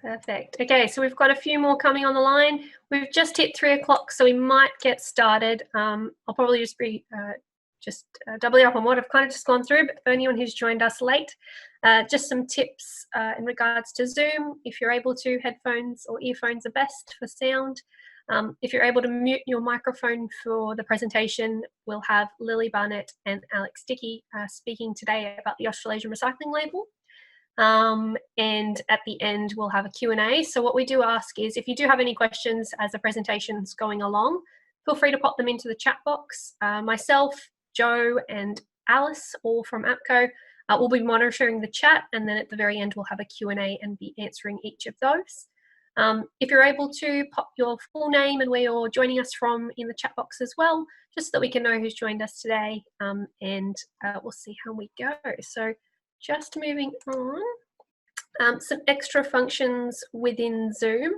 Perfect. Okay, so we've got a few more coming on the line. We've just hit 3 o'clock, so we might get started. I'll probably just be doubling up on what I've kind of just gone through, but for anyone who's joined us late, just some tips in regards to Zoom. If you're able to, headphones or earphones are best for sound. If you're able to mute your microphone for the presentation, we'll have Lily Barnett and Alex Dickey speaking today about the Australasian Recycling Label. And at the end, we'll have a Q&A. So what we do ask is, if you do have any questions as the presentation's going along, feel free to pop them into the chat box. Myself, Joe, and Alice, all from APCO, will be monitoring the chat, and then at the very end, we'll have a Q&A and be answering each of those. If you're able to pop your full name and where you're joining us from in the chat box as well, just so that we can know who's joined us today, and we'll see how we go. So just moving on, some extra functions within Zoom.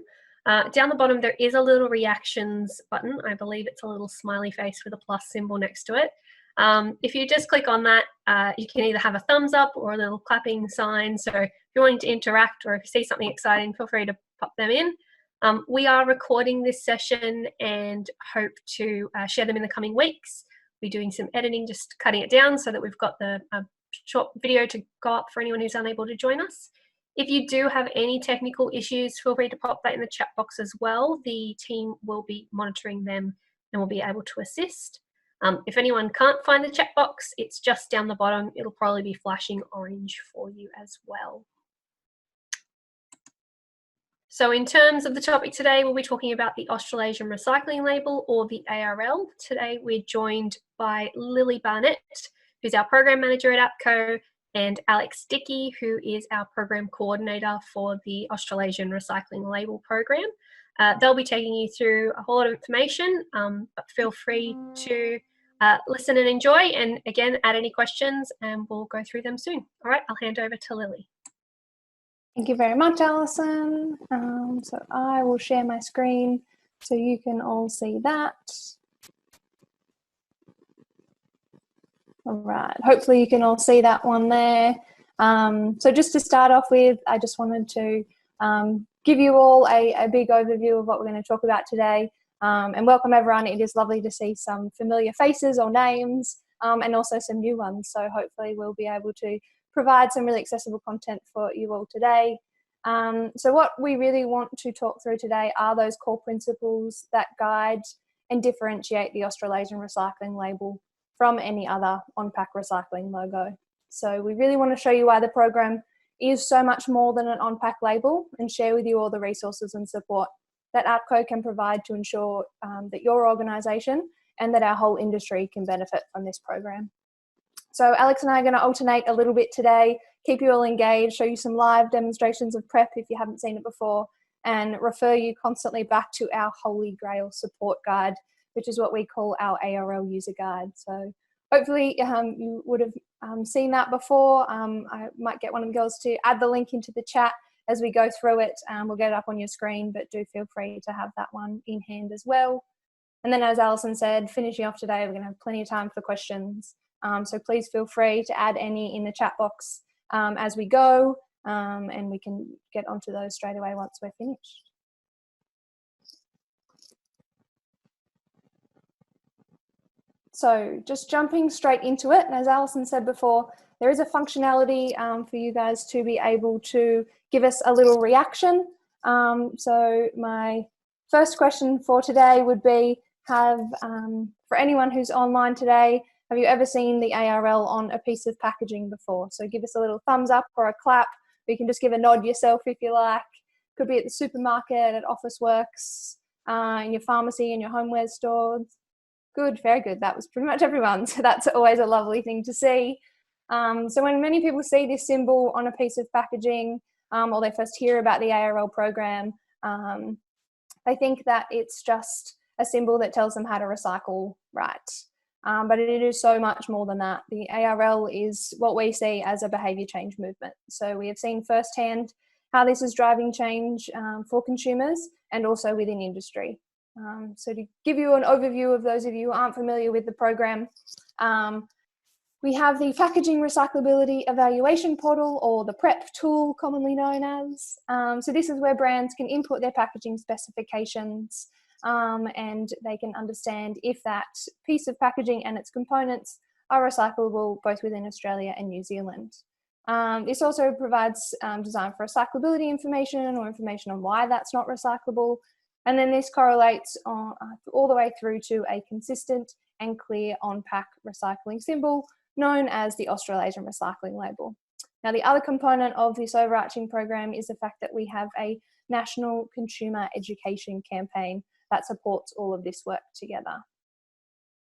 Down the bottom, there is a little reactions button. I believe it's a little smiley face with a plus symbol next to it. If you just click on that, you can either have a thumbs up or a little clapping sign. So if you're wanting to interact or if you see something exciting, feel free to pop them in. We are recording this session and hope to share them in the coming weeks. We're doing some editing, just cutting it down so that we've got the short video to go up for anyone who's unable to join us. If you do have any technical issues, feel free to pop that in the chat box as well. The team will be monitoring them and will be able to assist. If anyone can't find the chat box, it's just down the bottom. It'll probably be flashing orange for you as well. So in terms of the topic today, we'll be talking about the Australasian Recycling Label, or the ARL. Today we're joined by Lily Barnett, who's our program manager at APCO, and Alex Dickey, who is our program coordinator for the Australasian Recycling Label program. They'll be taking you through a whole lot of information, but feel free to listen and enjoy, and again, add any questions and we'll go through them soon. All right, I'll hand over to Lily. Thank you very much, Alison. So I will share my screen so you can all see that. All right, hopefully you can all see that one there. So just to start off with, I just wanted to give you all a big overview of what we're going to talk about today, and welcome everyone. It is lovely to see some familiar faces or names, and also some new ones. So hopefully we'll be able to provide some really accessible content for you all today. So what we really want to talk through today are those core principles that guide and differentiate the Australasian Recycling Label from any other on-pack recycling logo. So we really want to show you why the program is so much more than an on-pack label, and share with you all the resources and support that APCO can provide to ensure that your organisation and that our whole industry can benefit from this program. So Alex and I are going to alternate a little bit today, keep you all engaged, show you some live demonstrations of prep if you haven't seen it before, and refer you constantly back to our Holy Grail support guide, which is what we call our ARL user guide. So hopefully you would have seen that before. I might get one of the girls to add the link into the chat as we go through it. We'll get it up on your screen, but do feel free to have that one in hand as well. And then, as Alison said, finishing off today, we're going to have plenty of time for questions. So please feel free to add any in the chat box as we go, and we can get onto those straight away once we're finished. So just jumping straight into it, and as Alison said before, there is a functionality for you guys to be able to give us a little reaction. So my first question for today would be, for anyone who's online today, have you ever seen the ARL on a piece of packaging before? So give us a little thumbs up or a clap, or you can just give a nod yourself if you like. Could be at the supermarket, at Officeworks, in your pharmacy, in your homeware stores. Good, very good. That was pretty much everyone. So that's always a lovely thing to see. So when many people see this symbol on a piece of packaging, or they first hear about the ARL program, they think that it's just a symbol that tells them how to recycle right. But it is so much more than that. The ARL is what we see as a behaviour change movement. So we have seen firsthand how this is driving change for consumers and also within industry. So to give you an overview of those of you who aren't familiar with the program, We have the Packaging Recyclability Evaluation Portal, or the PREP tool, commonly known as. So this is where brands can input their packaging specifications and they can understand if that piece of packaging and its components are recyclable both within Australia and New Zealand. This also provides design for recyclability information or information on why that's not recyclable. And then this correlates all the way through to a consistent and clear on-pack recycling symbol known as the Australasian Recycling Label. Now, the other component of this overarching program is the fact that we have a national consumer education campaign that supports all of this work together.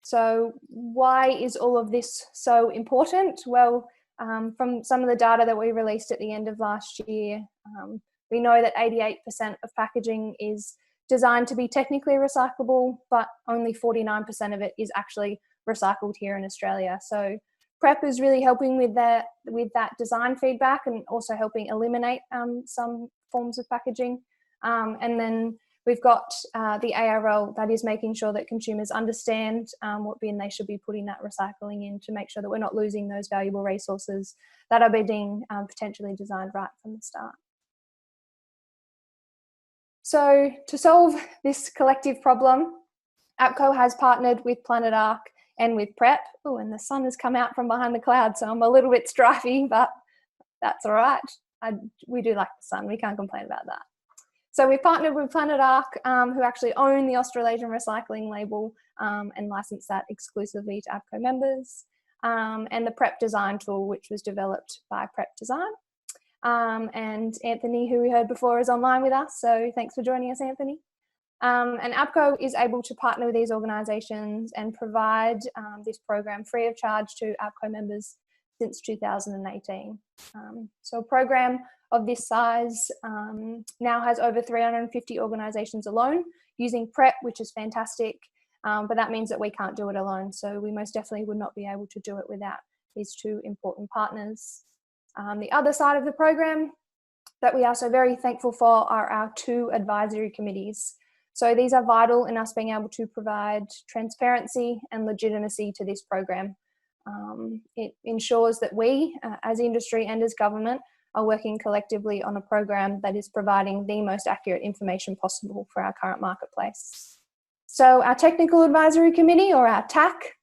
So why is all of this so important? Well, from some of the data that we released at the end of last year, we know that 88% of packaging is designed to be technically recyclable, but only 49% of it is actually recycled here in Australia. So PREP is really helping with that design feedback and also helping eliminate some forms of packaging. And then we've got the ARL that is making sure that consumers understand what bin they should be putting that recycling in to make sure that we're not losing those valuable resources that are being potentially designed right from the start. So to solve this collective problem, APCO has partnered with Planet Ark and with PREP. Oh, and the sun has come out from behind the clouds, so I'm a little bit stripy, but that's all right. We do like the sun, we can't complain about that. So we partnered with Planet Ark, who actually own the Australasian Recycling Label and license that exclusively to APCO members, and the PREP design tool, which was developed by PREP Design. And Anthony, who we heard before, is online with us, so thanks for joining us, Anthony. And APCO is able to partner with these organisations and provide this program free of charge to APCO members since 2018. So a program of this size now has over 350 organisations alone using PREP, which is fantastic, but that means that we can't do it alone. So we most definitely would not be able to do it without these two important partners. The other side of the program that we are so very thankful for are our two advisory committees. So these are vital in us being able to provide transparency and legitimacy to this program. It ensures that we, as industry and as government, are working collectively on a program that is providing the most accurate information possible for our current marketplace. So our Technical Advisory Committee, or our TAC,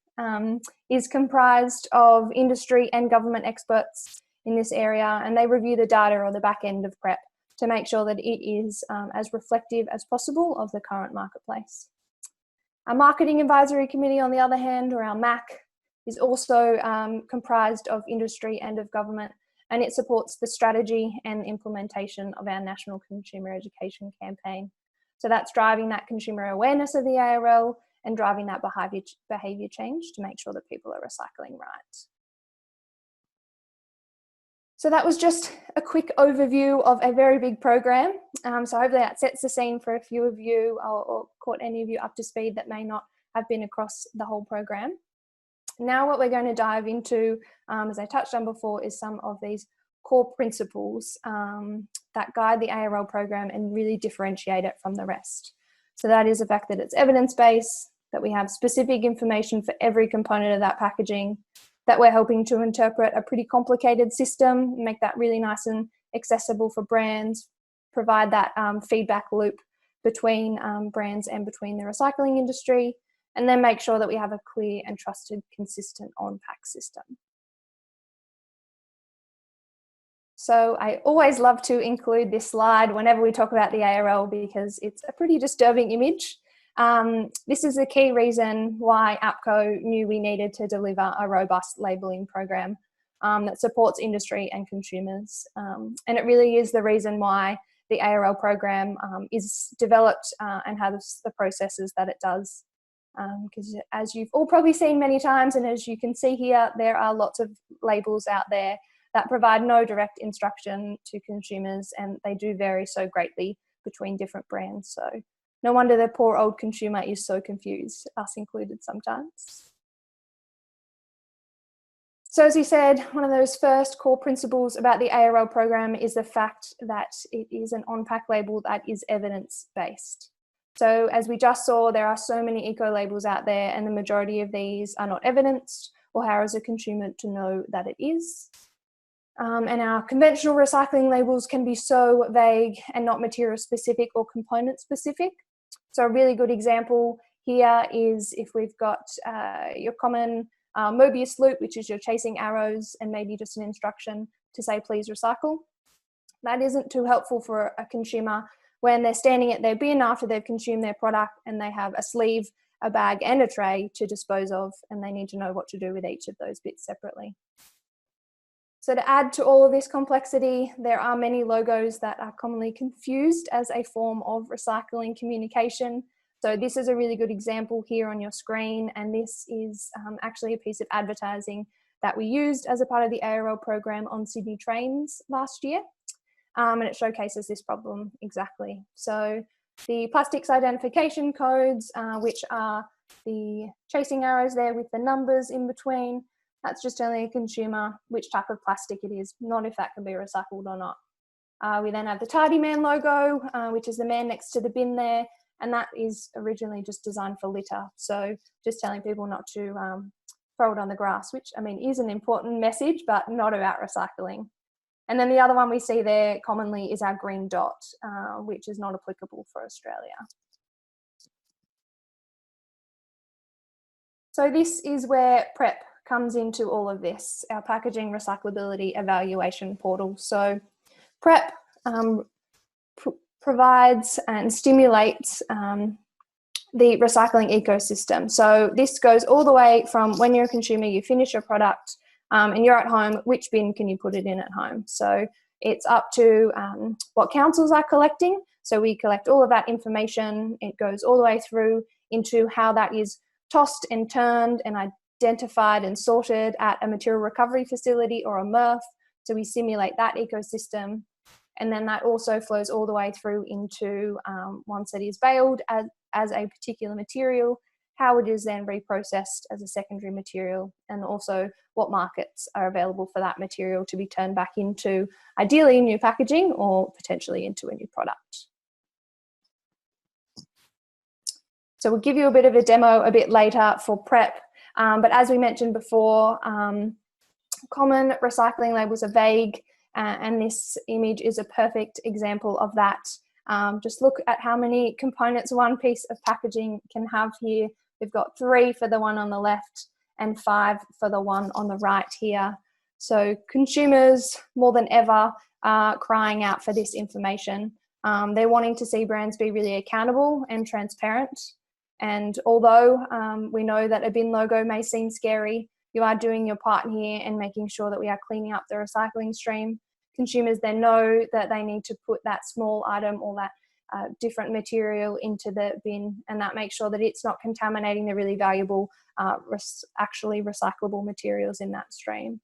is comprised of industry and government experts in this area, and they review the data or the back end of PREP to make sure that it is as reflective as possible of the current marketplace. Our Marketing Advisory Committee, on the other hand, or our MAC, is also comprised of industry and of government, and it supports the strategy and implementation of our National Consumer Education Campaign. So that's driving that consumer awareness of the ARL and driving that behaviour change to make sure that people are recycling right. So that was just a quick overview of a very big program. So hopefully that sets the scene for a few of you or caught any of you up to speed that may not have been across the whole program. Now what we're going to dive into, as I touched on before, is some of these core principles that guide the ARL program and really differentiate it from the rest. So that is the fact that it's evidence-based, that we have specific information for every component of that packaging, that we're helping to interpret a pretty complicated system, make that really nice and accessible for brands, provide that feedback loop between brands and between the recycling industry, and then make sure that we have a clear and trusted, consistent on-pack system. So I always love to include this slide whenever we talk about the ARL because it's a pretty disturbing image. This is a key reason why APCO knew we needed to deliver a robust labelling program that supports industry and consumers. And it really is the reason why the ARL program is developed and has the processes that it does. Because as you've all probably seen many times, and as you can see here, there are lots of labels out there that provide no direct instruction to consumers, and they do vary so greatly between different brands. So no wonder the poor old consumer is so confused, us included sometimes. So as you said, one of those first core principles about the ARL program is the fact that it is an on-pack label that is evidence-based. So as we just saw, there are so many eco labels out there and the majority of these are not evidenced or how is a consumer to know that it is? And our conventional recycling labels can be so vague and not material specific or component specific. So a really good example here is if we've got your common Mobius loop, which is your chasing arrows, and maybe just an instruction to say, please recycle. That isn't too helpful for a consumer when they're standing at their bin after they've consumed their product and they have a sleeve, a bag and a tray to dispose of, and they need to know what to do with each of those bits separately. So to add to all of this complexity, there are many logos that are commonly confused as a form of recycling communication. So this is a really good example here on your screen, and this is actually a piece of advertising that we used as a part of the ARL program on Sydney trains last year. And it showcases this problem exactly. So the plastics identification codes, which are the chasing arrows there with the numbers in between, that's just telling a consumer which type of plastic it is, not if that can be recycled or not. We then have the Tidy Man logo, which is the man next to the bin there, and that is originally just designed for litter. So just telling people not to throw it on the grass, which I mean is an important message, but not about recycling. And then the other one we see there commonly is our green dot, which is not applicable for Australia. So this is where PREP comes into all of this, our packaging recyclability evaluation portal. So PREP provides and stimulates the recycling ecosystem. So this goes all the way from when you're a consumer, you finish your product and you're at home, which bin can you put it in at home? So it's up to what councils are collecting. So we collect all of that information. It goes all the way through into how that is tossed and turned and identified and sorted at a material recovery facility or a MRF. So we simulate that ecosystem. And then that also flows all the way through into once it is baled as a particular material, how it is then reprocessed as a secondary material, and also what markets are available for that material to be turned back into ideally new packaging or potentially into a new product. So we'll give you a bit of a demo a bit later for PREP, but as we mentioned before, common recycling labels are vague, and this image is a perfect example of that. Just look at how many components one piece of packaging can have here. We've got 3 for the one on the left and 5 for the one on the right here. So consumers more than ever are crying out for this information. They're wanting to see brands be really accountable and transparent. And although we know that a bin logo may seem scary, you are doing your part here and making sure that we are cleaning up the recycling stream. Consumers then know that they need to put that small item or that different material into the bin, and that makes sure that it's not contaminating the really valuable, actually recyclable materials in that stream.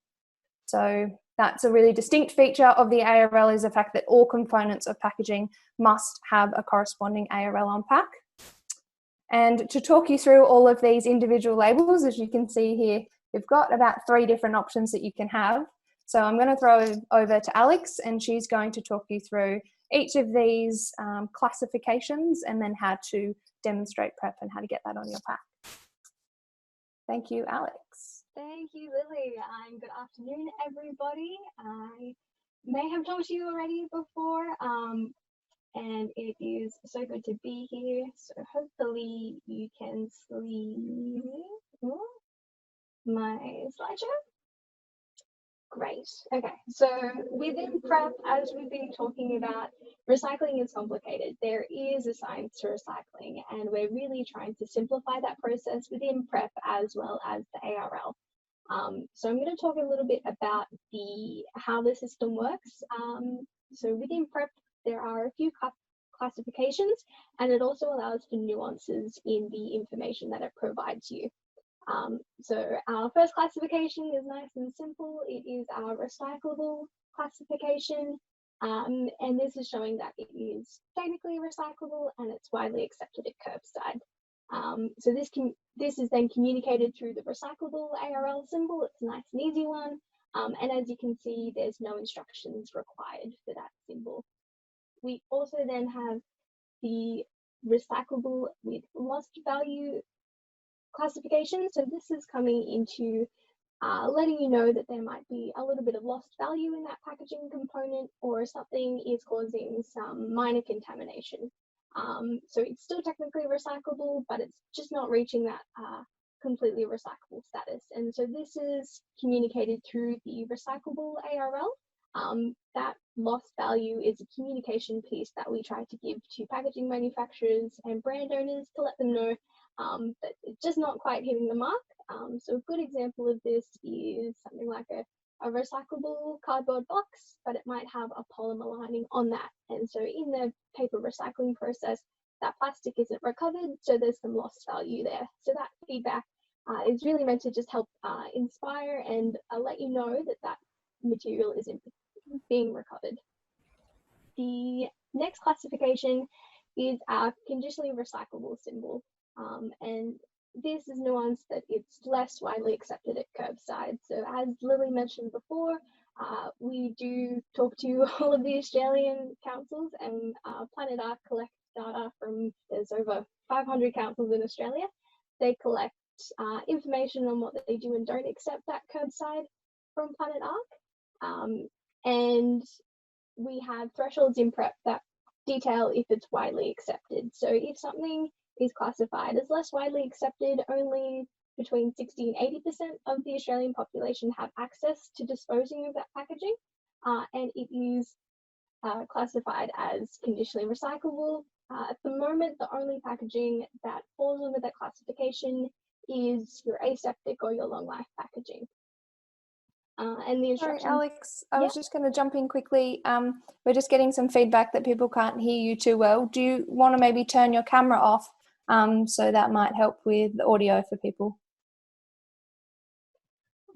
So that's a really distinct feature of the ARL, is the fact that all components of packaging must have a corresponding ARL on pack. And to talk you through all of these individual labels, as you can see here, we've got about 3 different options that you can have. So I'm going to throw over to Alex, and she's going to talk you through each of these classifications and then how to demonstrate PREP and how to get that on your pack. Thank you, Alex. Thank you, Lily. Good afternoon, everybody. I may have talked to you already before, and it is so good to be here. So hopefully you can see my slideshow. Great. Okay, so within PREP, as we've been talking about, recycling is complicated. There is a science to recycling, and we're really trying to simplify that process within PREP as well as the ARL. So I'm going to talk a little bit about how the system works. So within PREP, there are a few classifications, and it also allows for nuances in the information that it provides you. So our first classification is nice and simple. It is our recyclable classification, and this is showing that it is technically recyclable and it's widely accepted at curbside. So this is then communicated through the recyclable ARL symbol. It's a nice and easy one, and as you can see, there's no instructions required for that symbol. We also then have the recyclable with lost value classification. So this is coming into letting you know that there might be a little bit of lost value in that packaging component, or something is causing some minor contamination. So it's still technically recyclable, but it's just not reaching that completely recyclable status. And so this is communicated through the recyclable ARL. That lost value is a communication piece that we try to give to packaging manufacturers and brand owners to let them know that it's just not quite hitting the mark. So a good example of this is something like a recyclable cardboard box, but it might have a polymer lining on that. And so in the paper recycling process, that plastic isn't recovered, so there's some lost value there. So that feedback is really meant to just help inspire and let you know that that material is being recovered. The next classification is our conditionally recyclable symbol. And this is nuanced that it's less widely accepted at curbside. So as Lily mentioned before, we do talk to all of the Australian councils, and Planet Ark collects data from, there's over 500 councils in Australia. They collect information on what they do and don't accept at curbside from Planet Ark. And we have thresholds in prep that detail if it's widely accepted. So if something is classified as less widely accepted, only between 60 and 80% of the Australian population have access to disposing of that packaging, and it is classified as conditionally recyclable. At the moment, the only packaging that falls under that classification is your aseptic or your long life packaging. And the instructions. Sorry, Alex, I was just going to jump in quickly. We're just getting some feedback that people can't hear you too well. Do you want to maybe turn your camera off? So that might help with the audio for people.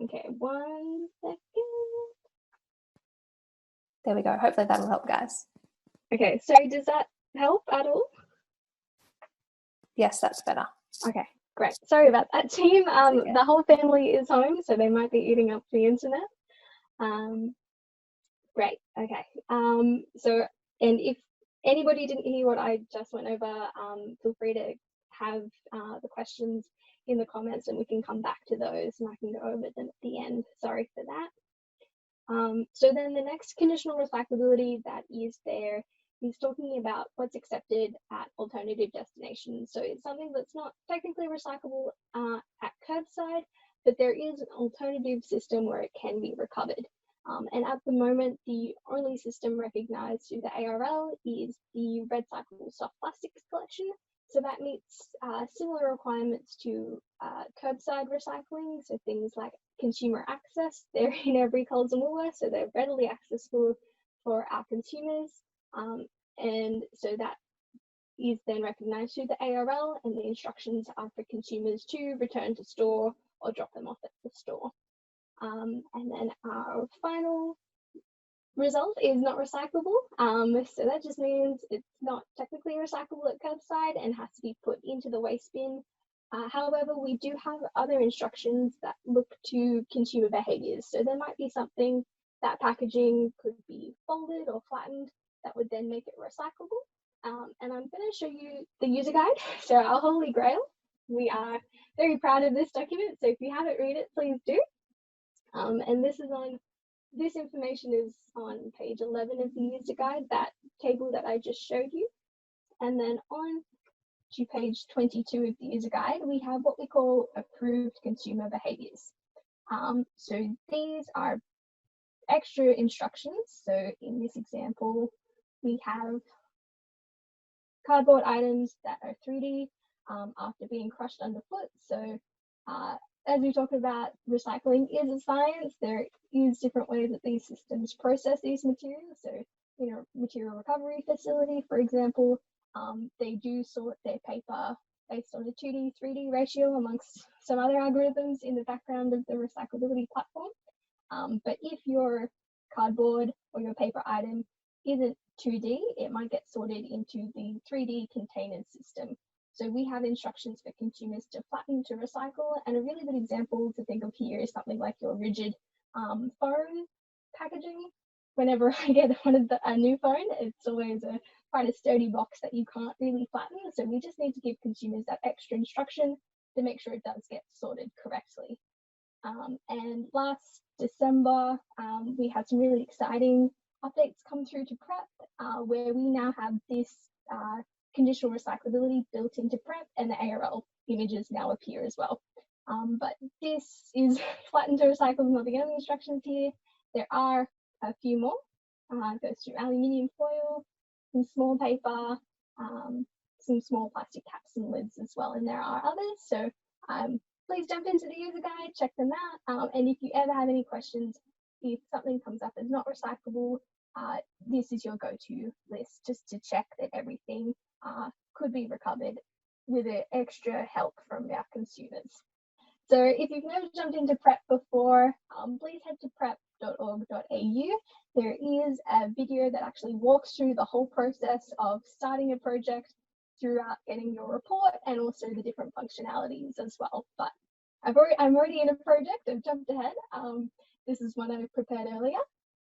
Okay, 1 second. There we go. Hopefully that'll help, guys. Okay, so does that help at all? Yes, that's better. Okay, great. Sorry about that, team. Okay. The whole family is home, so they might be eating up the internet. Great, okay. So, and if anybody didn't hear what I just went over, feel free to have the questions in the comments and we can come back to those and I can go over them at the end. Sorry for that. So then the next conditional recyclability that is there is talking about what's accepted at alternative destinations. So it's something that's not technically recyclable at curbside, but there is an alternative system where it can be recovered. And at the moment, the only system recognized through the ARL is the Recyclable Soft Plastics Collection. So that meets similar requirements to curbside recycling. So things like consumer access, they're in every Coles and Woolworths, so they're readily accessible for our consumers. And so that is then recognized through the ARL, and the instructions are for consumers to return to store or drop them off at the store. And then our final result is not recyclable. So that just means it's not technically recyclable at curbside and has to be put into the waste bin. However, we do have other instructions that look to consumer behaviors. So there might be something that packaging could be folded or flattened that would then make it recyclable. And I'm going to show you the user guide. So our holy grail. We are very proud of this document. So if you haven't read it, please do. And this information is on page 11 of the user guide, that table that I just showed you. And then on to page 22 of the user guide, we have what we call approved consumer behaviors. So these are extra instructions. So in this example, we have cardboard items that are 3D after being crushed underfoot. So as we talked about, recycling is a science. There is different ways that these systems process these materials. So, you know, material recovery facility, for example, they do sort their paper based on a 2D, 3D ratio amongst some other algorithms in the background of the recyclability platform. But if your cardboard or your paper item isn't 2D, it might get sorted into the 3D container system. So we have instructions for consumers to flatten to recycle, and a really good example to think of here is something like your rigid phone packaging. Whenever I get a new phone, it's always quite a sturdy box that you can't really flatten. So we just need to give consumers that extra instruction to make sure it does get sorted correctly. And last December, we had some really exciting updates come through to PrEP, where we now have this conditional recyclability built into PrEP, and the ARL images now appear as well. But this is flattened to recycle, not the only instructions here. There are a few more. It goes through aluminium foil, some small paper, some small plastic caps and lids as well, and there are others. So please jump into the user guide, check them out. And if you ever have any questions, if something comes up as not recyclable, this is your go-to list just to check that everything could be recovered with extra help from our consumers. So if you've never jumped into PrEP before, please head to prep.org.au. There is a video that actually walks through the whole process of starting a project throughout getting your report, and also the different functionalities as well. But I'm already in a project, I've jumped ahead. This is one I prepared earlier.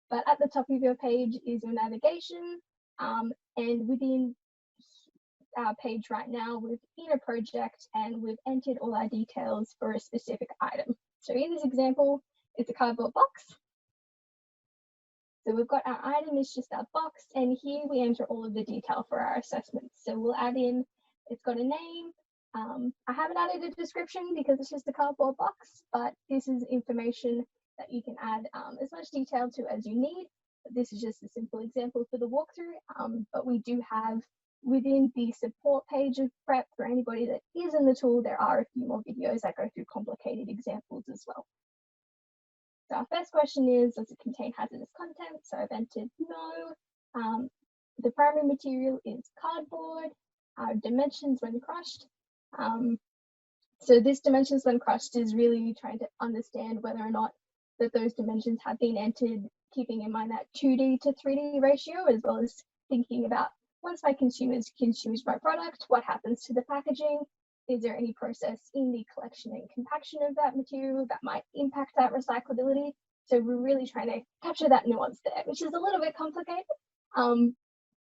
But at the top of your page is your navigation, and within our page right now, we're in a project and we've entered all our details for a specific item. So in this example, it's a cardboard box. So we've got our item is just our box, and here we enter all of the detail for our assessments. So we'll add in, it's got a name. I haven't added a description because it's just a cardboard box, but this is information that you can add as much detail to as you need. This is just a simple example for the walkthrough, but we do have within the support page of PrEP, for anybody that is in the tool, there are a few more videos that go through complicated examples as well. So our first question is, does it contain hazardous content? So I've entered no. The primary material is cardboard. Our dimensions when crushed. So this dimensions when crushed is really trying to understand whether or not that those dimensions have been entered, keeping in mind that 2D to 3D ratio, as well as thinking about once my consumers consume my product, what happens to the packaging? Is there any process in the collection and compaction of that material that might impact that recyclability? So we're really trying to capture that nuance there, which is a little bit complicated.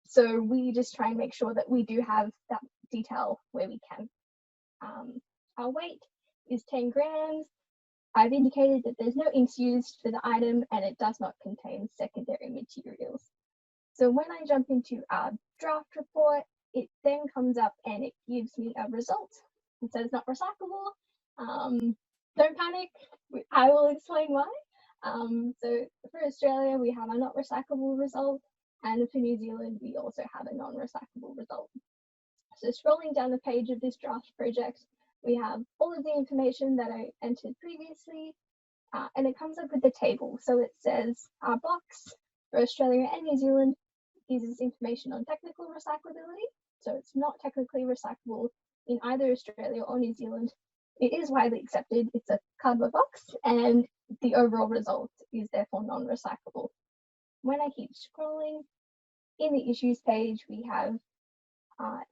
So we just try and make sure that we do have that detail where we can. Our weight is 10 grams. I've indicated that there's no inks used for the item and it does not contain secondary materials. So when I jump into our draft report, it then comes up and it gives me a result. It says not recyclable. Don't panic, I will explain why. So for Australia, we have a not recyclable result, and for New Zealand, we also have a non-recyclable result. So scrolling down the page of this draft project, we have all of the information that I entered previously, and it comes up with the table. So it says our box for Australia and New Zealand uses information on technical recyclability. So it's not technically recyclable in either Australia or New Zealand. It is widely accepted. It's a cardboard box, and the overall result is therefore non-recyclable. When I keep scrolling, in the issues page, we have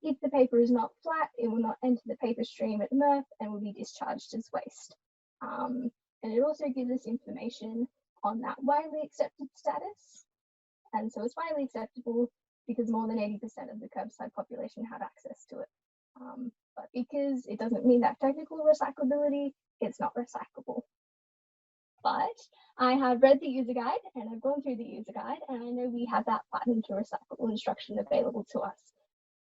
if the paper is not flat, it will not enter the paper stream at MRF and will be discharged as waste. And it also gives us information on that widely accepted status. And so it's widely acceptable because more than 80% of the curbside population have access to it. But because it doesn't mean that technical recyclability, it's not recyclable. But I have read the user guide and I've gone through the user guide, and I know we have that button to recyclable instruction available to us.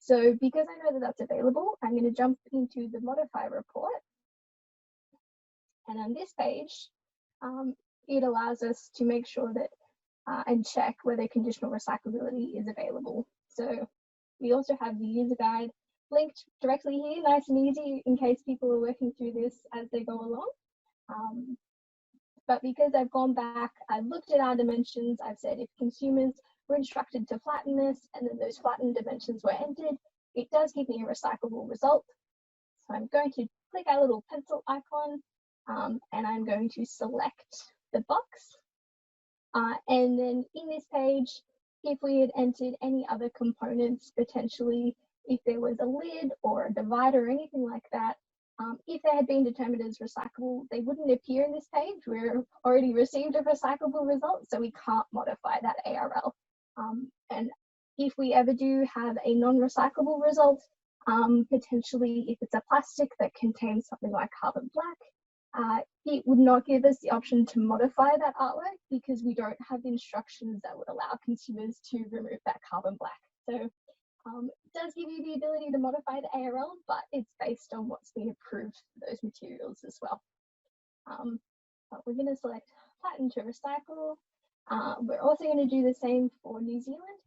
So because I know that that's available, I'm going to jump into the modify report. And on this page, it allows us to make sure that and check whether conditional recyclability is available. So we also have the user guide linked directly here, nice and easy in case people are working through this as they go along. But because I've gone back, I've looked at our dimensions, I've said if consumers were instructed to flatten this and then those flattened dimensions were entered, it does give me a recyclable result. So I'm going to click our little pencil icon and I'm going to select the box. And then in this page, if we had entered any other components, potentially if there was a lid or a divider or anything like that, if they had been determined as recyclable, they wouldn't appear in this page. We've already received a recyclable result, so we can't modify that ARL. And if we ever do have a non-recyclable result, potentially if it's a plastic that contains something like carbon black, it would not give us the option to modify that artwork because we don't have instructions that would allow consumers to remove that carbon black. So it does give you the ability to modify the ARL, but it's based on what's been approved for those materials as well. But we're going to select Platinum to Recycle. We're also going to do the same for New Zealand.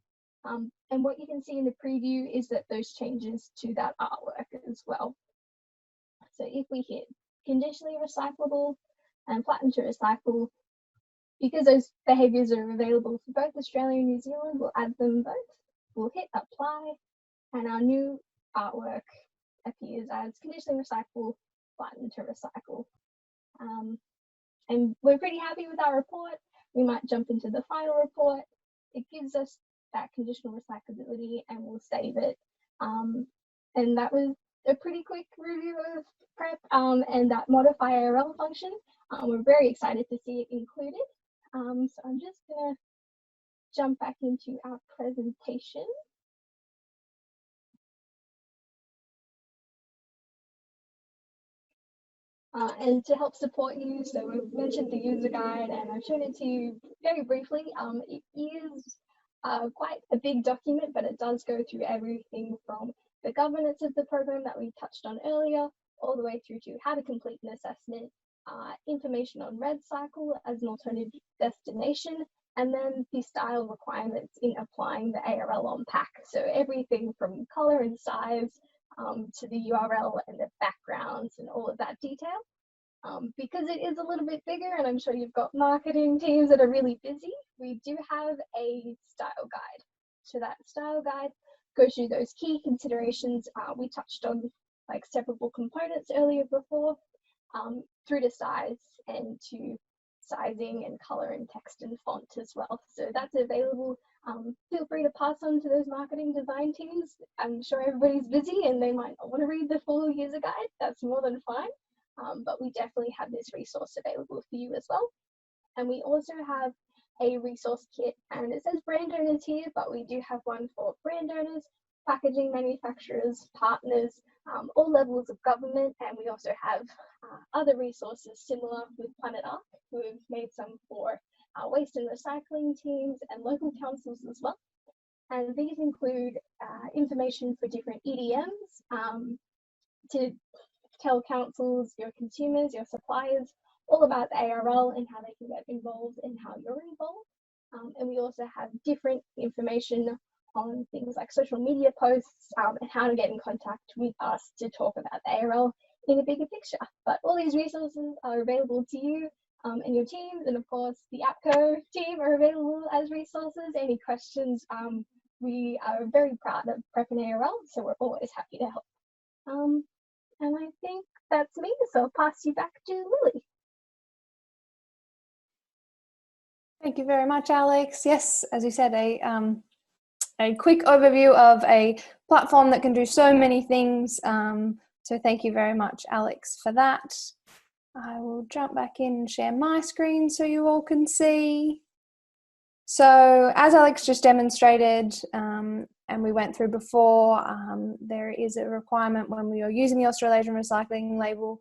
And what you can see in the preview is that those changes to that artwork as well. So if we hit conditionally recyclable and Platinum to Recycle, because those behaviours are available for both Australia and New Zealand, we'll add them both. We'll hit apply, and our new artwork appears as conditionally recyclable, Platinum to Recycle. And we're pretty happy with our report. We might jump into the final report. It gives us that conditional recyclability, and we'll save it. And that was a pretty quick review of prep and that modify ARL function. We're very excited to see it included. So I'm just going to jump back into our presentation. And to help support you, so we've mentioned the user guide and I've shown it to you very briefly. It is quite a big document, but it does go through everything from the governance of the program that we touched on earlier, all the way through to how to complete an assessment, information on Red Cycle as an alternative destination, and then the style requirements in applying the ARL on pack. So everything from color and size to the URL and the backgrounds and all of that detail. Because it is a little bit bigger, and I'm sure you've got marketing teams that are really busy, we do have a style guide. So that style guide goes through those key considerations. We touched on like separable components earlier before, through to size and to sizing and color and text and font as well. So that's available. Feel free to pass on to those marketing design teams. I'm sure everybody's busy and they might not want to read the full user guide. That's more than fine. But we definitely have this resource available for you as well. And we also have a resource kit, and it says brand owners here, but we do have one for brand owners, packaging manufacturers, partners, all levels of government, and we also have other resources similar with Planet Arc, who have made some for waste and recycling teams and local councils as well. And these include information for different EDMs to tell councils, your consumers, your suppliers, all about the ARL and how they can get involved and how you're involved. And we also have different information on things like social media posts and how to get in contact with us to talk about the ARL in a bigger picture. But all these resources are available to you and your teams, and of course the APCO team are available as resources. Any questions, we are very proud of Prep and ARL, so we're always happy to help. And I think that's me, so I'll pass you back to Lily. Thank you very much, Alex. Yes, as you said, a quick overview of a platform that can do so many things. So thank you very much, Alex, for that. I will jump back in and share my screen so you all can see. So as Alex just demonstrated, and we went through before, there is a requirement when we are using the Australasian Recycling Label,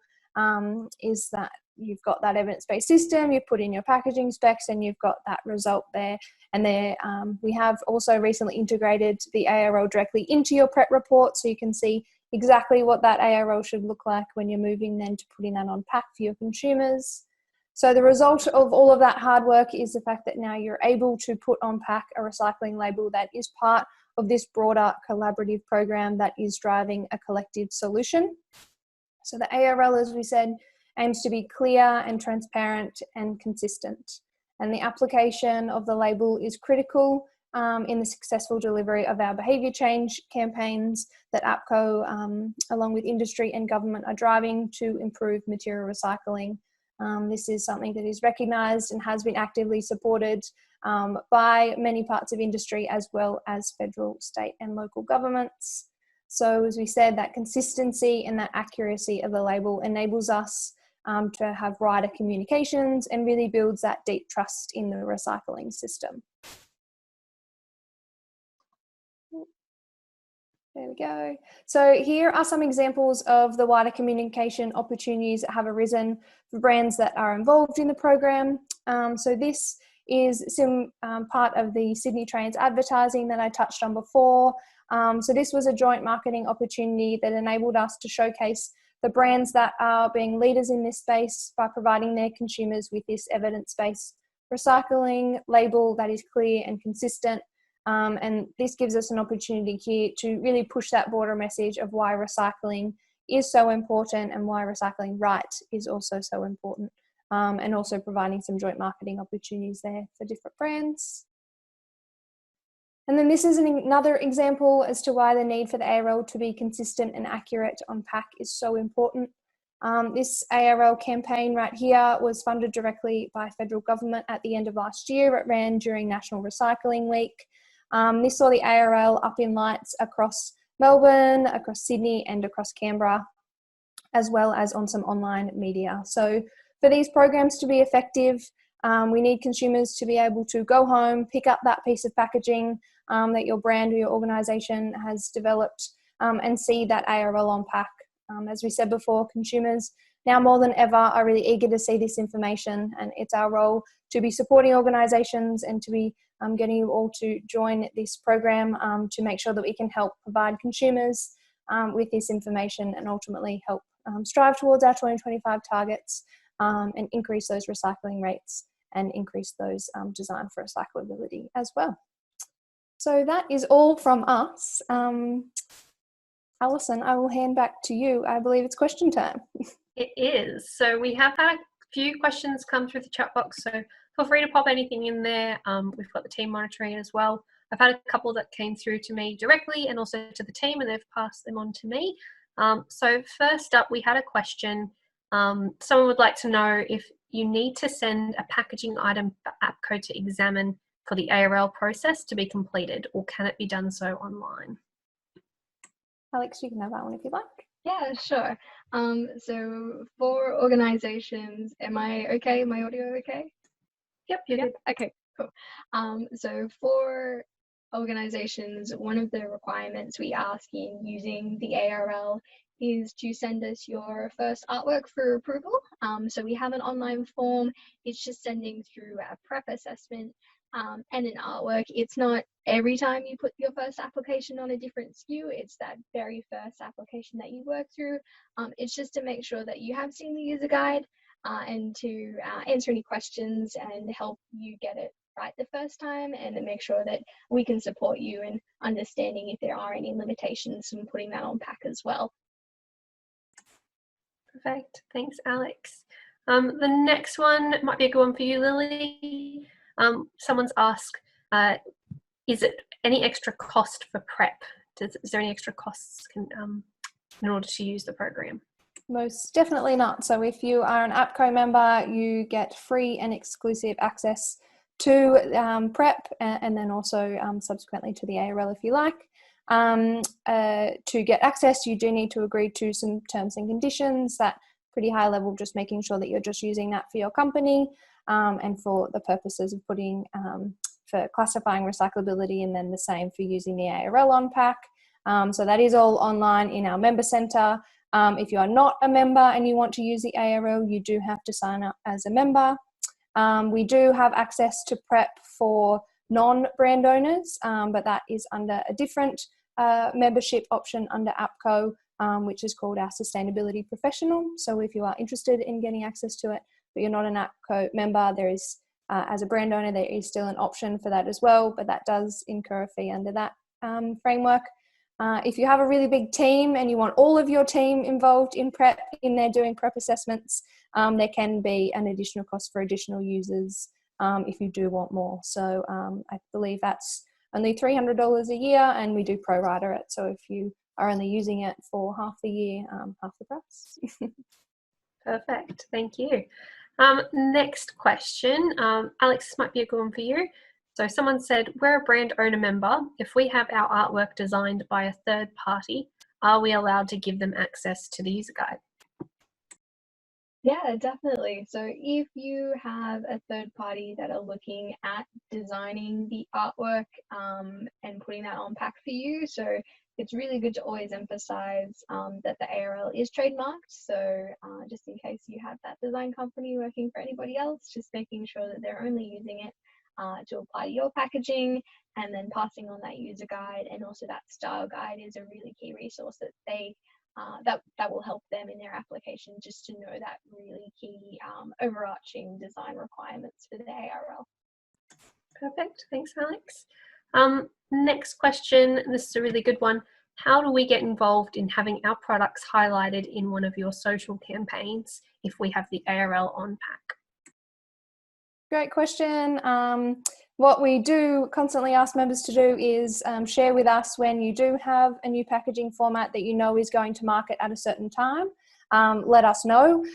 is that you've got that evidence-based system, you put in your packaging specs, and you've got that result there. And there, we have also recently integrated the ARL directly into your prep report, so you can see exactly what that ARL should look like when you're moving then to putting that on pack for your consumers. So the result of all of that hard work is the fact that now you're able to put on pack a recycling label that is part of this broader collaborative program that is driving a collective solution. So the ARL, as we said, aims to be clear and transparent and consistent. And the application of the label is critical in the successful delivery of our behaviour change campaigns that APCO, along with industry and government, are driving to improve material recycling. This is something that is recognised and has been actively supported by many parts of industry as well as federal, state and local governments. So as we said, that consistency and that accuracy of the label enables us to have wider communications and really builds that deep trust in the recycling system. There we go. So here are some examples of the wider communication opportunities that have arisen for brands that are involved in the program. So this is some part of the Sydney Trains advertising that I touched on before. So this was a joint marketing opportunity that enabled us to showcase the brands that are being leaders in this space by providing their consumers with this evidence-based recycling label that is clear and consistent. And this gives us an opportunity here to really push that broader message of why recycling is so important and why recycling right is also so important, and also providing some joint marketing opportunities there for different brands. And then this is another example as to why the need for the ARL to be consistent and accurate on pack is so important. This ARL campaign right here was funded directly by federal government at the end of last year. It ran during National Recycling Week. This saw the ARL up in lights across Melbourne, across Sydney and across Canberra, as well as on some online media. So for these programs to be effective, we need consumers to be able to go home, pick up that piece of packaging that your brand or your organisation has developed, and see that ARL on pack. As we said before, consumers now more than ever are really eager to see this information, and it's our role to be supporting organisations and to be getting you all to join this program to make sure that we can help provide consumers with this information and ultimately help strive towards our 2025 targets and increase those recycling rates and increase those design for recyclability as well. So that is all from us. Alison, I will hand back to you. I believe it's question time. It is. So we have had a few questions come through the chat box, so feel free to pop anything in there. We've got the team monitoring it as well. I've had a couple that came through to me directly and also to the team, and they've passed them on to me. So first up, we had a question. Someone would like to know if you need to send a packaging item for APCO to examine for the ARL process to be completed, or can it be done so online? Alex, you can have that one if you like. Yeah, sure. So for organizations, am I okay? My audio okay? Yep, you're good. Okay, cool. So for organizations, one of the requirements we ask in using the ARL is to send us your first artwork for approval. So we have an online form. It's just sending through a prep assessment and an artwork. It's not every time you put your first application on a different SKU, it's that very first application that you work through. It's just to make sure that you have seen the user guide and to answer any questions and help you get it right the first time, and to make sure that we can support you in understanding if there are any limitations and putting that on pack as well. Perfect. Thanks, Alex. The next one might be a good one for you, Lily. Someone's asked, is it any extra cost for prep? Is there any extra costs in order to use the program? Most definitely not. So if you are an APCO member, you get free and exclusive access to prep and then also subsequently to the ARL if you like. To get access, you do need to agree to some terms and conditions that pretty high level, just making sure that you're just using that for your company and for the purposes of putting for classifying recyclability, and then the same for using the ARL on pack. So that is all online in our member centre. If you are not a member and you want to use the ARL, you do have to sign up as a member. We do have access to prep for non-brand owners, but that is under a different membership option under APCO, which is called our Sustainability Professional. So if you are interested in getting access to it, but you're not an APCO member, there is, as a brand owner, there is still an option for that as well, but that does incur a fee under that framework. If you have a really big team and you want all of your team involved in prep, in there doing prep assessments, there can be an additional cost for additional users if you do want more. So I believe that's only $300 a year, and we do pro rata it. So if you are only using it for half the year, half the price. Perfect, thank you. Next question, Alex, this might be a good one for you. So someone said, we're a brand owner member. If we have our artwork designed by a third party, are we allowed to give them access to the user guide? Yeah, definitely. So if you have a third party that are looking at designing the artwork and putting that on pack for you, so it's really good to always emphasize that the ARL is trademarked. So just in case you have that design company working for anybody else, just making sure that they're only using it to apply to your packaging, and then passing on that user guide and also that style guide is a really key resource that they that will help them in their application, just to know that really key overarching design requirements for the ARL. Perfect, thanks Alex. Next question, this is a really good one. How do we get involved in having our products highlighted in one of your social campaigns if we have the ARL on pack? Great question. What we do constantly ask members to do is share with us when you do have a new packaging format that you know is going to market at a certain time. Let us know.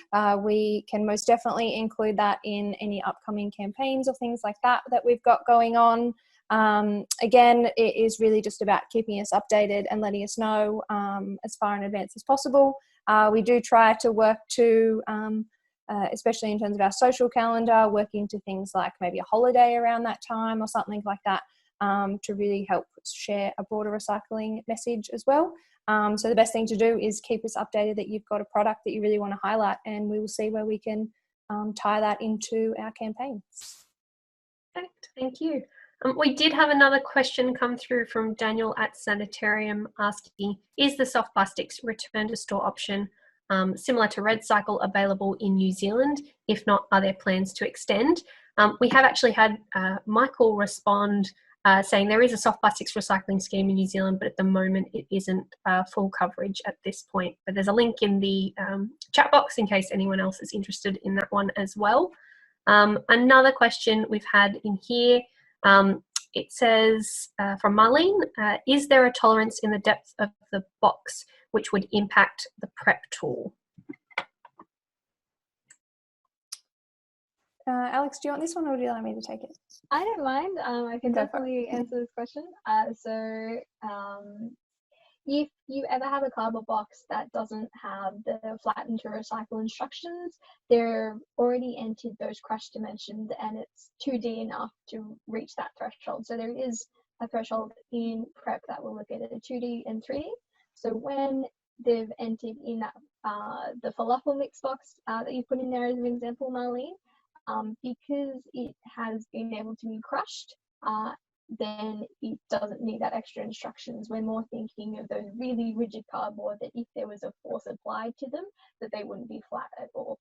We can most definitely include that in any upcoming campaigns or things like that that we've got going on. Again, it is really just about keeping us updated and letting us know as far in advance as possible. We do try to work to especially in terms of our social calendar, working to things like maybe a holiday around that time or something like that, to really help share a broader recycling message as well. So the best thing to do is keep us updated that you've got a product that you really want to highlight, and we will see where we can tie that into our campaigns. Perfect, thank you. We did have another question come through from Daniel at Sanitarium asking, is the soft plastics return to store option similar to RedCycle available in New Zealand? If not, are there plans to extend? We have actually had Michael respond saying there is a soft plastics recycling scheme in New Zealand, but at the moment it isn't full coverage at this point. But there's a link in the chat box in case anyone else is interested in that one as well. Another question we've had in here, it says from Marlene, is there a tolerance in the depth of the box which would impact the prep tool? Alex, do you want this one or would you like me to take it? I don't mind. I can definitely answer this question. If you ever have a cardboard box that doesn't have the flatten to recycle instructions, they're already entered those crush dimensions and it's 2D enough to reach that threshold. So there is a threshold in prep that will look at it, 2D and 3D. So when they've entered in that the falafel mix box that you put in there as an example, Marlene, because it has been able to be crushed, then it doesn't need that extra instructions. We're more thinking of those really rigid cardboard that if there was a force applied to them, that they wouldn't be flat at all.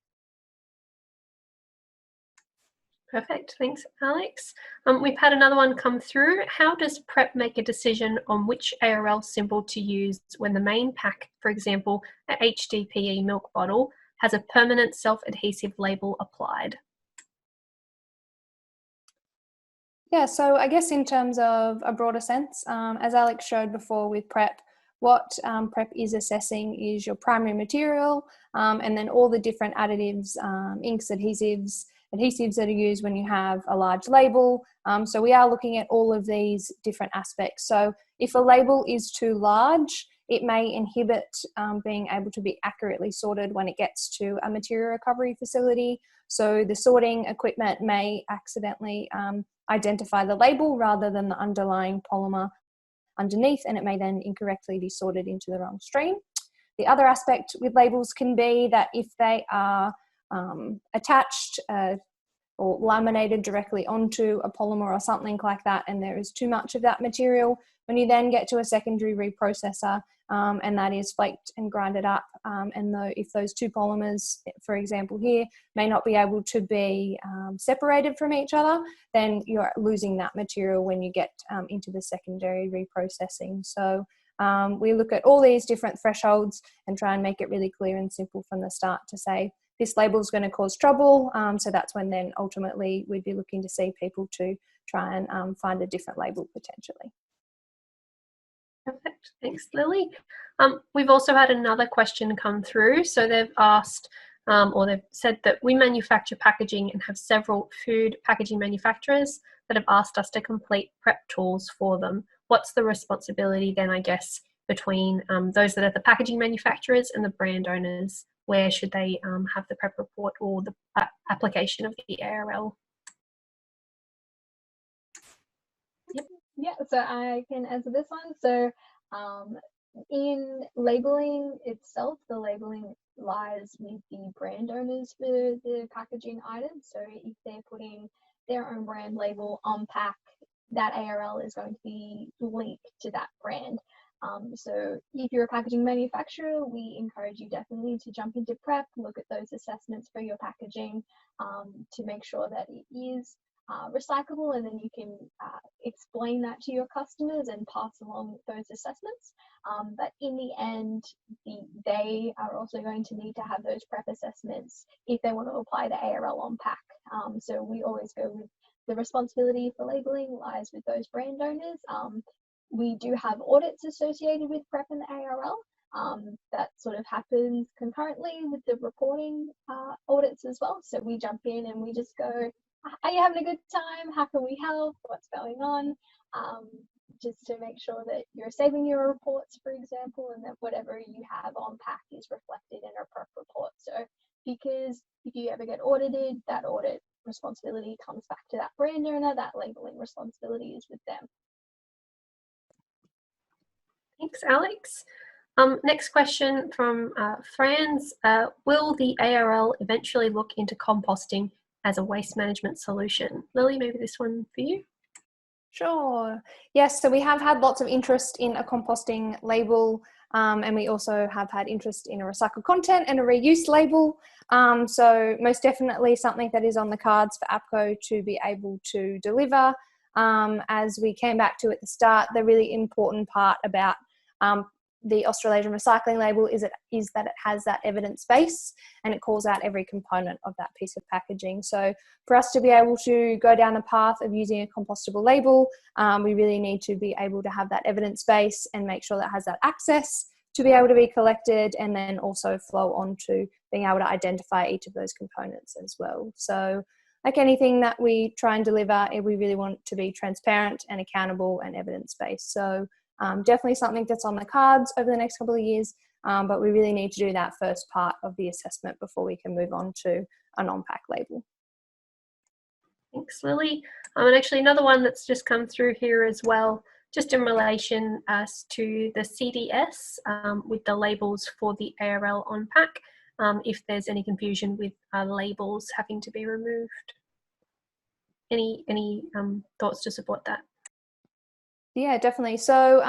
Perfect, thanks Alex. We've had another one come through. How does prep make a decision on which ARL symbol to use when the main pack, for example, a HDPE milk bottle, has a permanent self-adhesive label applied? Yeah, so I guess in terms of a broader sense, as Alex showed before with prep, what prep is assessing is your primary material and then all the different additives, inks, adhesives that are used when you have a large label. So we are looking at all of these different aspects. So if a label is too large, it may inhibit being able to be accurately sorted when it gets to a material recovery facility. So the sorting equipment may accidentally identify the label rather than the underlying polymer underneath, and it may then incorrectly be sorted into the wrong stream. The other aspect with labels can be that if they are attached or laminated directly onto a polymer or something like that, and there is too much of that material, when you then get to a secondary reprocessor and that is flaked and grinded up, and if those two polymers, for example here, may not be able to be separated from each other, then you're losing that material when you get into the secondary reprocessing. So we look at all these different thresholds and try and make it really clear and simple from the start to say, this label is going to cause trouble. So that's when then ultimately we'd be looking to see people to try and find a different label potentially. Perfect, thanks Lily. We've also had another question come through. So they've asked, or they've said that we manufacture packaging and have several food packaging manufacturers that have asked us to complete prep tools for them. What's the responsibility then, I guess, between those that are the packaging manufacturers and the brand owners? Where should they have the prep report or the application of the ARL? Yeah, so I can answer this one. So In labeling itself, the labeling lies with the brand owners for the packaging items. So if they're putting their own brand label on pack, that ARL is going to be linked to that brand. So if you're a packaging manufacturer, we encourage you definitely to jump into prep, look at those assessments for your packaging to make sure that it is recyclable, and then you can explain that to your customers and pass along those assessments. But in the end, they are also going to need to have those prep assessments if they want to apply the ARL on pack. So we always go with the responsibility for labeling lies with those brand owners. We do have audits associated with prep and the ARL. That sort of happens concurrently with the reporting audits as well. So we jump in and we just go, are you having a good time? How can we help? What's going on? Just to make sure that you're saving your reports, for example, and that whatever you have on pack is reflected in a prep report. So because if you ever get audited, that audit responsibility comes back to that brand owner, that labeling responsibility is with them. Thanks, Alex. Next question from Franz. Will the ARL eventually look into composting as a waste management solution? Lily, maybe this one for you. Sure. Yes, so we have had lots of interest in a composting label, and we also have had interest in a recycled content and a reuse label. So most definitely something that is on the cards for APCO to be able to deliver. As we came back to at the start, the really important part about the Australasian Recycling Label is that it has that evidence base, and it calls out every component of that piece of packaging. So for us to be able to go down the path of using a compostable label, we really need to be able to have that evidence base and make sure that it has that access to be able to be collected, and then also flow on to being able to identify each of those components as well. So like anything that we try and deliver, we really want to be transparent and accountable and evidence-based. So definitely something that's on the cards over the next couple of years, but we really need to do that first part of the assessment before we can move on to a non-pack label. Thanks, Lily. And actually another one that's just come through here as well, just in relation to the CDS with the labels for the ARL on pack, if there's any confusion with labels having to be removed. Any thoughts to support that? Yeah, definitely. So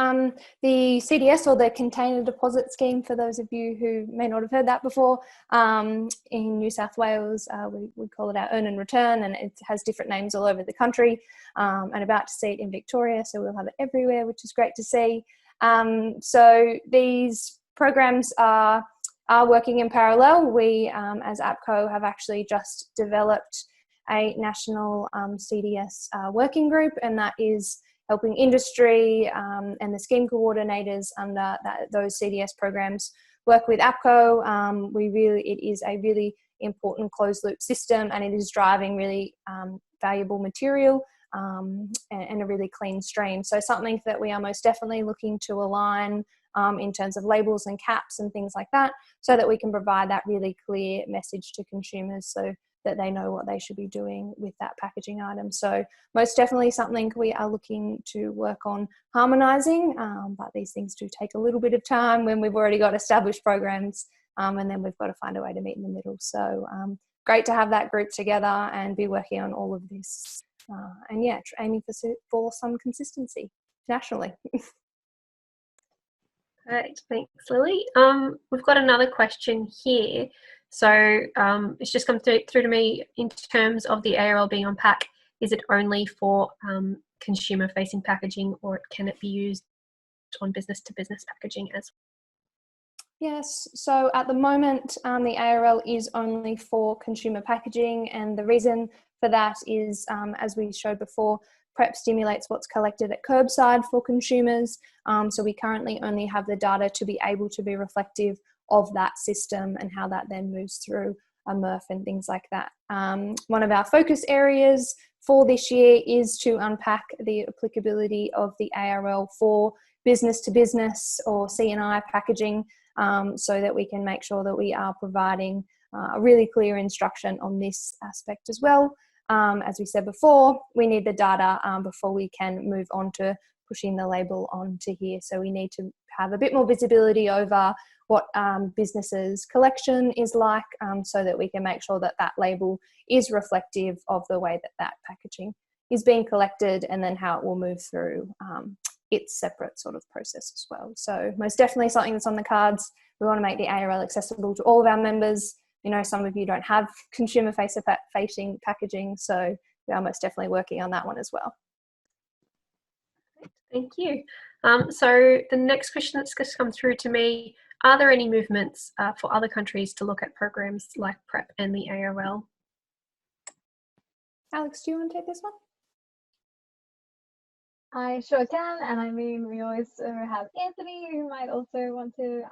the CDS, or the Container Deposit Scheme, for those of you who may not have heard that before, in New South Wales, we call it our earn and return, and it has different names all over the country, and about to see it in Victoria, so we'll have it everywhere, which is great to see. So these programs are working in parallel. We, as APCO, have actually just developed a national CDS working group, and that is helping industry and the scheme coordinators under those CDS programs work with APCO. It is a really important closed loop system, and it is driving really valuable material and a really clean stream. So something that we are most definitely looking to align in terms of labels and caps and things like that, so that we can provide that really clear message to consumers so that they know what they should be doing with that packaging item. So most definitely something we are looking to work on harmonising, but these things do take a little bit of time when we've already got established programs, and then we've got to find a way to meet in the middle. So great to have that group together and be working on all of this. And yeah, aiming for some consistency nationally. Great, thanks, Lily. We've got another question here. So it's just come through to me in terms of the ARL being on pack. Is it only for consumer-facing packaging, or can it be used on business-to-business packaging as well? Yes, so at the moment the ARL is only for consumer packaging, and the reason for that is, as we showed before, PrEP stimulates what's collected at curbside for consumers. So we currently only have the data to be able to be reflective of that system and how that then moves through a MRF and things like that. One of our focus areas for this year is to unpack the applicability of the ARL for business to business or C&I packaging, so that we can make sure that we are providing a really clear instruction on this aspect as well. As we said before, we need the data before we can move on to pushing the label onto here. So we need to have a bit more visibility over what businesses' collection is like, so that we can make sure that that label is reflective of the way that that packaging is being collected, and then how it will move through its separate sort of process as well. So most definitely something that's on the cards. We want to make the ARL accessible to all of our members. You know, some of you don't have consumer facing packaging, so we are most definitely working on that one as well. Thank you. So the next question that's just come through to me, are there any movements for other countries to look at programs like PrEP and the ARL? Alex, do you want to take this one? I sure can, and I mean, we always have Anthony who might also want to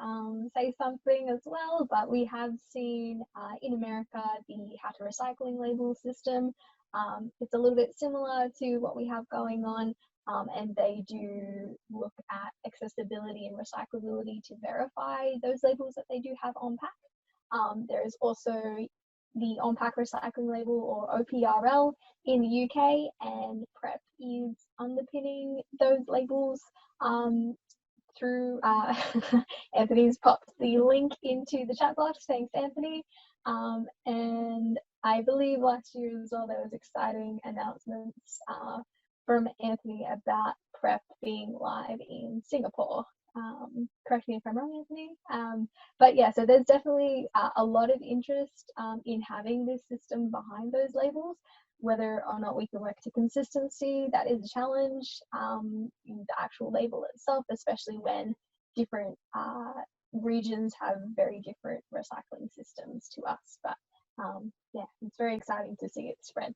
say something as well, but we have seen in America the How to Recycling Label system. It's a little bit similar to what we have going on, and they do look at accessibility and recyclability to verify those labels that they do have on pack. There is also the on-pack recycling label, or OPRL, in the UK, and PrEP is underpinning those labels through Anthony's popped the link into the chat box. Thanks, Anthony. And I believe last year as well there was exciting announcements from Anthony about PrEP being live in Singapore. Correct me if I'm wrong, Anthony. But yeah, so there's definitely a lot of interest in having this system behind those labels. Whether or not we can work to consistency, that is a challenge. In the actual label itself, especially when different regions have very different recycling systems to us. But yeah, it's very exciting to see it spread.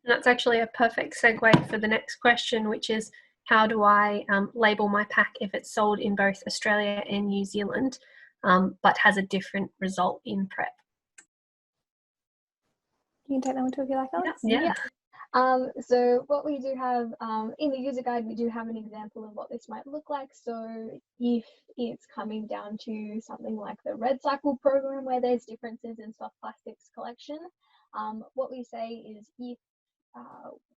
And that's actually a perfect segue for the next question, which is, how do I label my pack if it's sold in both Australia and New Zealand, but has a different result in PrEP? You can take that one too if you like, Alex. Yeah. So what we do have in the user guide, we do have an example of what this might look like. So if it's coming down to something like the Red Cycle program, where there's differences in soft plastics collection, what we say is if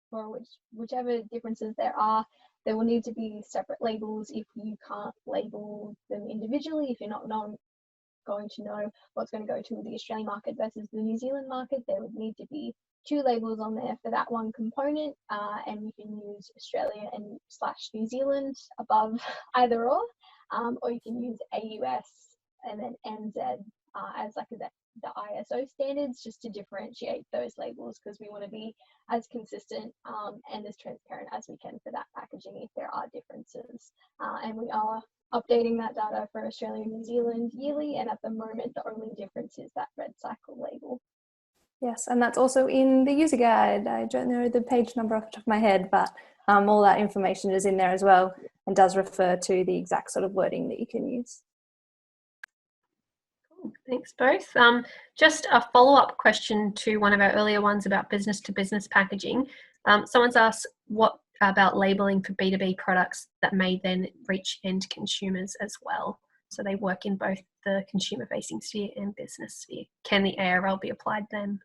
for whichever differences there will need to be separate labels. If you can't label them individually, if you're not going to know what's going to go to the Australian market versus the New Zealand market, there would need to be 2 labels on there for that one component, and you can use Australia and / New Zealand above either or you can use AUS and then NZ as like the ISO standards, just to differentiate those labels, because we want to be as consistent and as transparent as we can for that packaging if there are differences. And we are updating that data for Australia and New Zealand yearly, and at the moment the only difference is that Red Cycle label. Yes, and that's also in the user guide. I don't know the page number off the top of my head, but all that information is in there as well, and does refer to the exact sort of wording that you can use. Cool. Thanks both. Just a follow-up question to one of our earlier ones about business-to-business packaging. Someone's asked, what about labelling for B2B products that may then reach end consumers as well? So they work in both the consumer-facing sphere and business sphere. Can the ARL be applied then?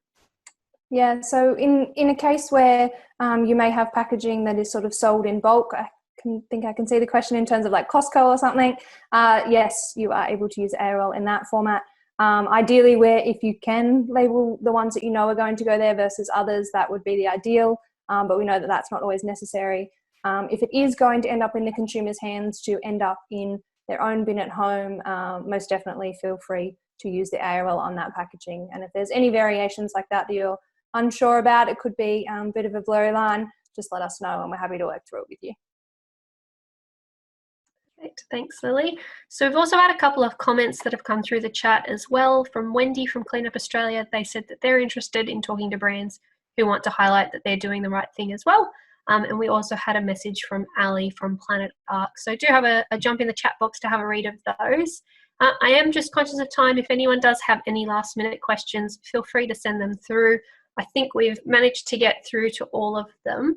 Yeah, so in a case where you may have packaging that is sort of sold in bulk, I can see the question in terms of like Costco or something. Yes, you are able to use ARL in that format. Ideally, where if you can label the ones that you know are going to go there versus others, that would be the ideal. But we know that that's not always necessary. If it is going to end up in the consumer's hands to end up in their own bin at home, most definitely feel free to use the ARL on that packaging. And if there's any variations like that you're unsure about, it could be a bit of a blurry line, just let us know and we're happy to work through it with you. Great, thanks Lily. So we've also had a couple of comments that have come through the chat as well. From Wendy from Clean Up Australia, they said that they're interested in talking to brands who want to highlight that they're doing the right thing as well. And we also had a message from Ali from Planet Arc. So do have a jump in the chat box to have a read of those. I am just conscious of time. If anyone does have any last minute questions, feel free to send them through. I think we've managed to get through to all of them.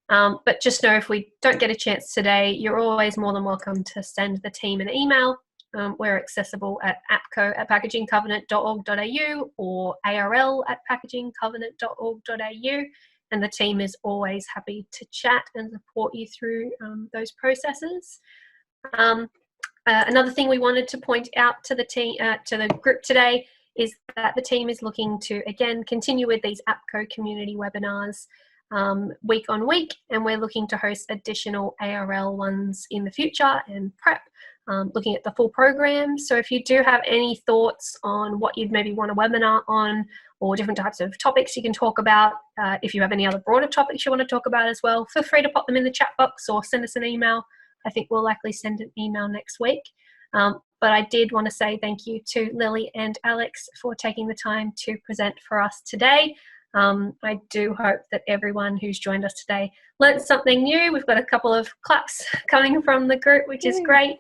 But just know if we don't get a chance today, you're always more than welcome to send the team an email. We're accessible at apco@packagingcovenant.org.au or ARL@packagingcovenant.org.au. and the team is always happy to chat and support you through those processes. Another thing we wanted to point out to the team, to the group today, is that the team is looking to, again, continue with these APCO community webinars week on week, and we're looking to host additional ARL ones in the future and prep, looking at the full program. So if you do have any thoughts on what you'd maybe want a webinar on, or different types of topics you can talk about, if you have any other broader topics you want to talk about as well, feel free to pop them in the chat box or send us an email. I think we'll likely send an email next week. But I did want to say thank you to Lily and Alex for taking the time to present for us today. I do hope that everyone who's joined us today learned something new. We've got a couple of claps coming from the group, which is great.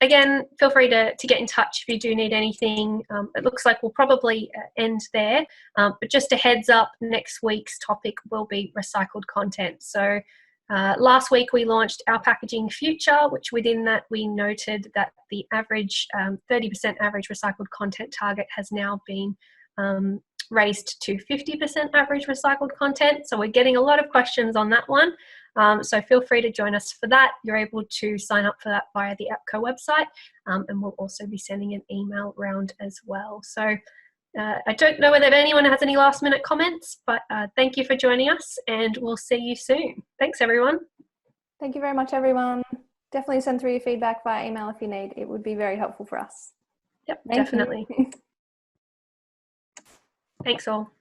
Again, feel free to get in touch if you do need anything. It looks like we'll probably end there, but just a heads up, next week's topic will be recycled content. So last week we launched our packaging future, which within that we noted that the average 30% average recycled content target has now been raised to 50% average recycled content. So we're getting a lot of questions on that one. So feel free to join us for that. You're able to sign up for that via the APCO website, and we'll also be sending an email round as well. So I don't know whether anyone has any last minute comments, but thank you for joining us, and we'll see you soon. Thanks, everyone. Thank you very much, everyone. Definitely send through your feedback via email if you need. It would be very helpful for us. Yep, Thank definitely. you. Thanks all.